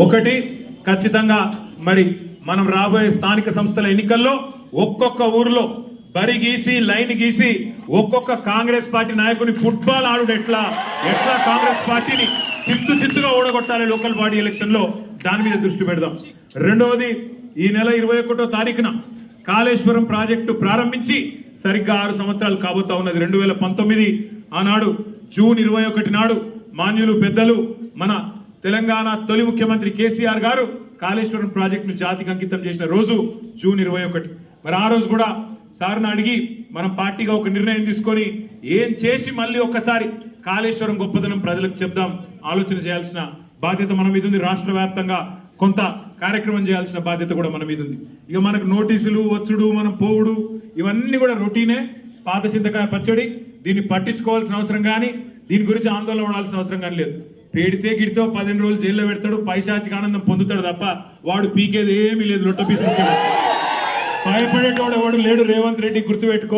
ఒకటి ఖచ్చితంగా మరి మనం రాబోయే స్థానిక సంస్థల ఎన్నికల్లో ఒక్కొక్క ఊర్లో బరి గీసి లైన్ గీసి ఒక్కొక్క కాంగ్రెస్ పార్టీ నాయకుని ఫుట్బాల్ ఆడుడు ఎట్లా కాంగ్రెస్ పార్టీని చిత్తుగా ఓడగొట్టాలి లోకల్ బాడీ ఎలక్షన్ లో దాని మీద దృష్టి పెడదాం. రెండవది, ఈ నెల 21వ తారీఖున కాళేశ్వరం ప్రాజెక్టు ప్రారంభించి సరిగ్గా 6 సంవత్సరాలు కాబోతా ఉన్నది. 2019 ఆనాడు జూన్ 21 నాడు మాన్యులు పెద్దలు మన తెలంగాణ తొలి ముఖ్యమంత్రి కేసీఆర్ గారు కాళేశ్వరం ప్రాజెక్టును జాతికి అంకితం చేసిన రోజు జూన్ 21. మరి ఆ రోజు కూడా సార్ని అడిగి మనం పార్టీగా ఒక నిర్ణయం తీసుకొని ఏం చేసి మళ్ళీ ఒక్కసారి కాళేశ్వరం గొప్పదనం ప్రజలకు చెప్దాం, ఆలోచన చేయాల్సిన బాధ్యత మన మీద ఉంది. రాష్ట్ర వ్యాప్తంగా కొంత కార్యక్రమం చేయాల్సిన బాధ్యత కూడా మన మీద ఉంది. ఇక మనకు నోటీసులు వచ్చుడు, మనం పోవుడు, ఇవన్నీ కూడా రొటీనే. పాత చింతకాయ పచ్చడి, దీన్ని పట్టించుకోవాల్సిన అవసరం కానీ దీని గురించి ఆందోళన పడాల్సిన అవసరం కానీ లేదు. పెడితే గిడితే 15 రోజులు జైల్లో పెడతాడు, పైశాచిక ఆనందం పొందుతాడు తప్ప వాడు పీకేది ఏమీ లేదు. లొట్ట పీసు భయపడేటోడు ఎవడు లేడు. రేవంత్ రెడ్డి గుర్తుపెట్టుకో.